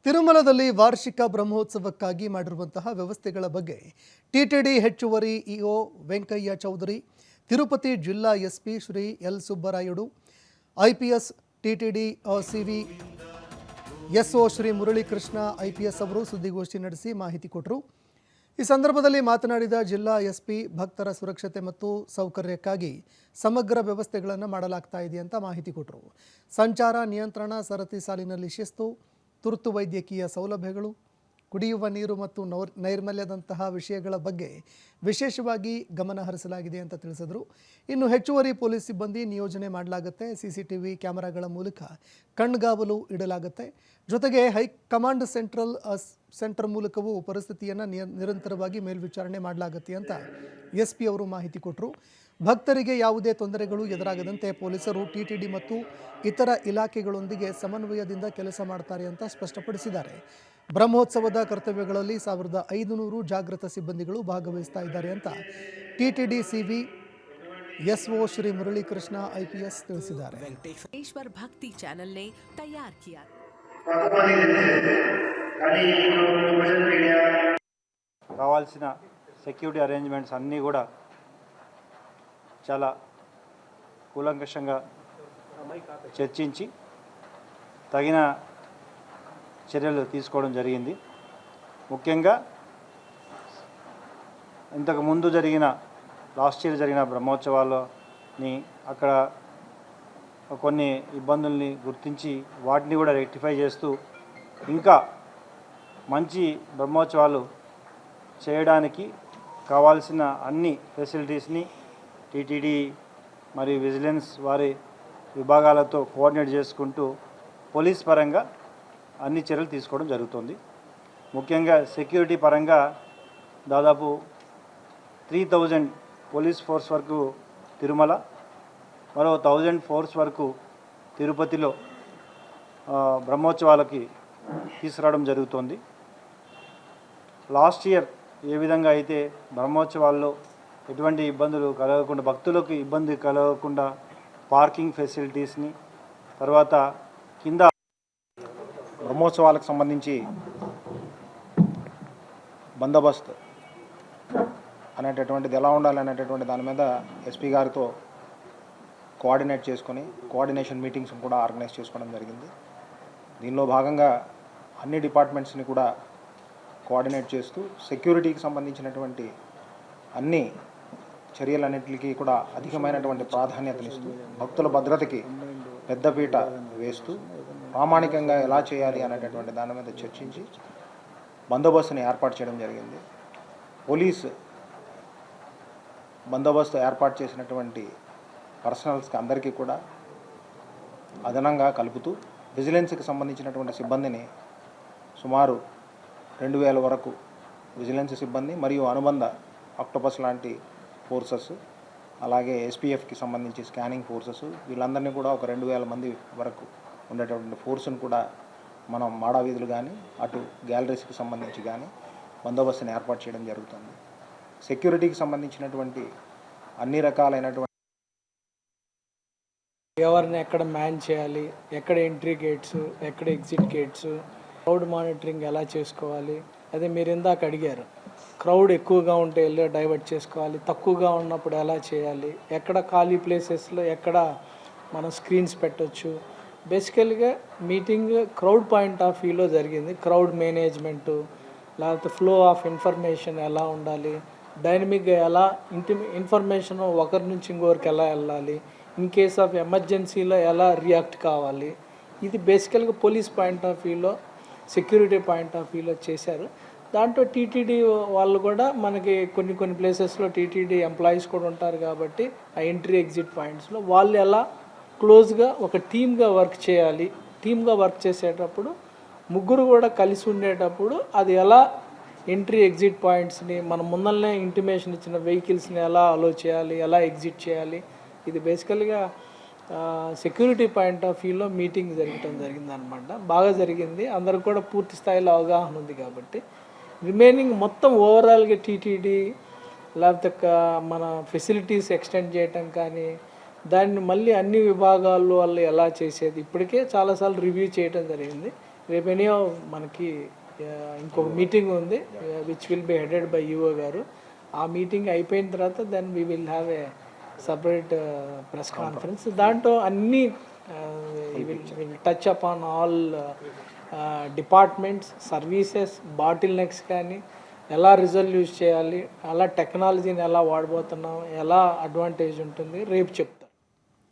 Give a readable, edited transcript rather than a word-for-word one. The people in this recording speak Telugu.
ತಿರುಮಲದಲ್ಲಿ ವಾರ್ಷಿಕ ಬ್ರಹ್ಮೋತ್ಸವಕ್ಕಾಗಿ ಮಾಡಿರುವಂತಹ ವ್ಯವಸ್ಥೆಗಳ ಬಗ್ಗೆ ಟಿಟಿಡಿ ಹೆಚ್ಚುವರಿ ಇಒ ವೆಂಕಯ್ಯ ಚೌಧರಿ, ತಿರುಪತಿ ಜಿಲ್ಲಾ SP Shri L Subbarayudu, IPS TTD CV SO Shri Muralikrishna IPS ಅವರು ಸುದ್ದಿಗೋಷ್ಠಿ ನಡೆಸಿ ಮಾಹಿತಿ ಕೊಟ್ಟರು. ಈ ಸಂದರ್ಭದಲ್ಲಿ ಮಾತನಾಡಿದ ಜಿಲ್ಲಾ ಎಸ್ಪಿ, ಭಕ್ತರ ಸುರಕ್ಷತೆ ಮತ್ತು ಸೌಕರ್ಯಕ್ಕಾಗಿ ಸಮಗ್ರ ವ್ಯವಸ್ಥೆಗಳನ್ನು ಮಾಡಲಾಗ್ತಾ ಇದೆ ಅಂತ ಮಾಹಿತಿ ಕೊಟ್ಟರು. ಸಂಚಾರ ನಿಯಂತ್ರಣ, ಸರತಿ ಸಾಲಿನಲ್ಲಿ ಶಿಸ್ತು, ತುರ್ತು ವೈದ್ಯಕೀಯ ಸೌಲಭ್ಯಗಳು, ಕುಡಿಯುವ ನೀರು ಮತ್ತು ನೈರ್ಮಲ್ಯದಂತಹ ವಿಷಯಗಳ ಬಗ್ಗೆ ವಿಶೇಷವಾಗಿ ಗಮನ ಹರಿಸಲಾಗಿದೆ ಅಂತ ತಿಳಿಸಿದರು. ಇನ್ನು ಹೆಚ್ಚುವರಿ ಪೊಲೀಸ್ ಸಿಬ್ಬಂದಿ ನಿಯೋಜನೆ ಮಾಡಲಾಗುತ್ತೆ. ಸಿಸಿಟಿವಿ ಕ್ಯಾಮೆರಾಗಳ ಮೂಲಕ ಕಣ್ಗಾವಲು ಇಡಲಾಗುತ್ತೆ. ಜೊತೆಗೆ ಹೈಕಮಾಂಡ್ ಸೆಂಟರ್ ಮೂಲಕವೂ ಪರಿಸ್ಥಿತಿಯನ್ನು ನಿರಂತರವಾಗಿ ಮೇಲ್ವಿಚಾರಣೆ ಮಾಡಲಾಗುತ್ತೆ ಅಂತ ಎಸ್ಪಿ ಅವರು ಮಾಹಿತಿ ಕೊಟ್ಟರು. ಭಕ್ತರಿಗೆ ಯಾವುದೇ ತೊಂದರೆಗಳು ಎದುರಾಗದಂತೆ ಪೊಲೀಸರು ಟಿಟಿಡಿ ಮತ್ತು ಇತರ ಇಲಾಖೆಗಳೊಂದಿಗೆ ಸಮನ್ವಯದಿಂದ ಕೆಲಸ ಮಾಡ್ತಾರೆ ಅಂತ ಸ್ಪಷ್ಟಪಡಿಸಿದ್ದಾರೆ. ಬ್ರಹ್ಮೋತ್ಸವದ ಕರ್ತವ್ಯಗಳಲ್ಲಿ 1500 ಜಾಗೃತ ಸಿಬ್ಬಂದಿಗಳು ಭಾಗವಹಿಸ್ತಾ ಇದ್ದಾರೆ ಅಂತ TTD CV SO Shri Muralikrishna IPS ತಿಳಿಸಿದ್ದಾರೆ. वेंकटेश्वर भक्ति चैनल ने तैयार किया. కావాల్సిన సెక్యూరిటీ అరేంజ్మెంట్స్ అన్నీ కూడా చాలా కూలంకషంగా చర్చించి తగిన చర్యలు తీసుకోవడం జరిగింది. ముఖ్యంగా ఇంతకు ముందు జరిగిన లాస్ట్ ఇయర్ జరిగిన బ్రహ్మోత్సవాలని అక్కడ కొన్ని ఇబ్బందుల్ని గుర్తించి వాటిని కూడా రెక్టిఫై చేస్తూ ఇంకా మంచి బ్రహ్మోత్సవాలు చేయడానికి కావాల్సిన అన్ని ఫెసిలిటీస్ని టీటీడీ మరియు విజిలెన్స్ వారి విభాగాలతో కోఆర్డినేట్ చేసుకుంటూ పోలీస్ పరంగా అన్ని చర్యలు తీసుకోవడం జరుగుతుంది. ముఖ్యంగా సెక్యూరిటీ పరంగా దాదాపు 3000 పోలీస్ ఫోర్స్ వరకు తిరుమల, మరో 1000 ఫోర్స్ వరకు తిరుపతిలో బ్రహ్మోత్సవాలకి తీసుకురావడం జరుగుతుంది. లాస్ట్ ఇయర్ ఏ విధంగా అయితే బ్రహ్మోత్సవాల్లో ఎటువంటి ఇబ్బందులు కలగకుండా, భక్తులకు ఇబ్బంది కలగకుండా పార్కింగ్ ఫెసిలిటీస్ని, తర్వాత కింద బ్రహ్మోత్సవాలకు సంబంధించి బందోబస్తు అనేటటువంటిది ఎలా ఉండాలి అనేటటువంటి దాని మీద ఎస్పీ గారితో కోఆర్డినేట్ చేసుకొని కోఆర్డినేషన్ మీటింగ్స్ కూడా ఆర్గనైజ్ చేసుకోవడం జరిగింది. దీనిలో భాగంగా అన్ని డిపార్ట్మెంట్స్ని కూడా కోఆర్డినేట్ చేస్తూ సెక్యూరిటీకి సంబంధించినటువంటి అన్ని చర్యలన్నింటికి కూడా అధికమైనటువంటి ప్రాధాన్యతనిస్తూ భక్తుల భద్రతకి పెద్దపీట వేస్తూ ప్రామాణికంగా ఎలా చేయాలి అనేటటువంటి దాని మీద చర్చించి బందోబస్తుని ఏర్పాటు చేయడం జరిగింది. పోలీసు బందోబస్తు ఏర్పాటు చేసినటువంటి పర్సనల్స్కి అందరికీ కూడా అదనంగా కలుపుతూ విజిలెన్స్కి సంబంధించినటువంటి సిబ్బందిని సుమారు 2000 వరకు విజిలెన్స్ సిబ్బంది మరియు అనుబంధ ఆక్టోపస్ లాంటి ఫోర్సెస్, అలాగే ఎస్పీఎఫ్కి సంబంధించి స్కానింగ్ ఫోర్సెస్, వీళ్ళందరినీ కూడా ఒక 2000 మంది వరకు ఉండేటటువంటి ఫోర్స్ను కూడా మనం మాడా వీధులు కానీ అటు గ్యాలరీస్కి సంబంధించి కానీ బందోబస్తుని ఏర్పాటు చేయడం జరుగుతుంది. సెక్యూరిటీకి సంబంధించినటువంటి అన్ని రకాలైనటువంటి ఎవరిని ఎక్కడ మ్యాన్ చేయాలి, ఎక్కడ ఎంట్రీ గేట్స్, ఎక్కడ ఎగ్జిట్ గేట్స్, క్రౌడ్ మానిటరింగ్ ఎలా చేసుకోవాలి, అదే మీరు ఇందాక అడిగారు. క్రౌడ్ ఎక్కువగా ఉంటే వెళ్ళి డైవర్ట్ చేసుకోవాలి, తక్కువగా ఉన్నప్పుడు ఎలా చేయాలి, ఎక్కడ ఖాళీ ప్లేసెస్లో ఎక్కడ మనం స్క్రీన్స్ పెట్టవచ్చు. బేసికల్గా మీటింగ్ క్రౌడ్ పాయింట్ ఆఫ్ వ్యూలో జరిగింది. క్రౌడ్ మేనేజ్మెంటు, లేకపోతే ఫ్లో ఆఫ్ ఇన్ఫర్మేషన్ ఎలా ఉండాలి, డైనమిక్గా ఎలా ఇన్ఫర్మేషన్ ఒకరి నుంచి ఇంకొకరికి ఎలా వెళ్ళాలి, ఇన్ కేస్ ఆఫ్ ఎమర్జెన్సీలో ఎలా రియాక్ట్ కావాలి, ఇది బేసికల్గా పోలీస్ పాయింట్ ఆఫ్ వ్యూలో, సెక్యూరిటీ పాయింట్ ఆఫ్ వ్యూలో చేశారు. దాంట్లో టీటీడీ వాళ్ళు కూడా మనకి కొన్ని ప్లేసెస్లో టీటీడీ ఎంప్లాయీస్ కూడా ఉంటారు కాబట్టి ఆ ఎంట్రీ ఎగ్జిట్ పాయింట్స్లో వాళ్ళు ఎలా క్లోజ్గా ఒక టీమ్గా వర్క్ చేయాలి. టీమ్గా వర్క్ చేసేటప్పుడు ముగ్గురు కూడా కలిసి ఉండేటప్పుడు అది ఎలా ఎంట్రీ ఎగ్జిట్ పాయింట్స్ని మనం ముందరనే ఇంటిమేషన్ ఇచ్చిన వెహికల్స్ని ఎలా అలో చేయాలి, ఎలా ఎగ్జిట్ చేయాలి, ఇది బేసికల్గా సెక్యూరిటీ పాయింట్ ఆఫ్ వ్యూలో మీటింగ్ జరిగిందనమాట. బాగా జరిగింది. అందరికి కూడా పూర్తి స్థాయిలో అవగాహన ఉంది కాబట్టి రిమైనింగ్ మొత్తం ఓవరాల్గా టీటీడీ లేకపోతే మన ఫెసిలిటీస్ ఎక్స్టెండ్ చేయటం కానీ, దాన్ని మళ్ళీ అన్ని విభాగాల్లో వాళ్ళు ఎలా చేసేది ఇప్పటికే చాలాసార్లు రివ్యూ చేయడం జరిగింది. రేపు ఎనీహౌ మనకి ఇంకొక మీటింగ్ ఉంది which will be headed by EO గారు. ఆ మీటింగ్ అయిపోయిన తర్వాత then we will have a separate press conference. దాంట్లో అన్నీ will touch upon all departments, services, bottlenecks కానీ ఎలా రిజల్యూట్ చేయాలి, ఎలా టెక్నాలజీని ఎలా వాడబోతున్నాం, ఎలా అడ్వాంటేజ్ ఉంటుంది రేపు చెప్తాం.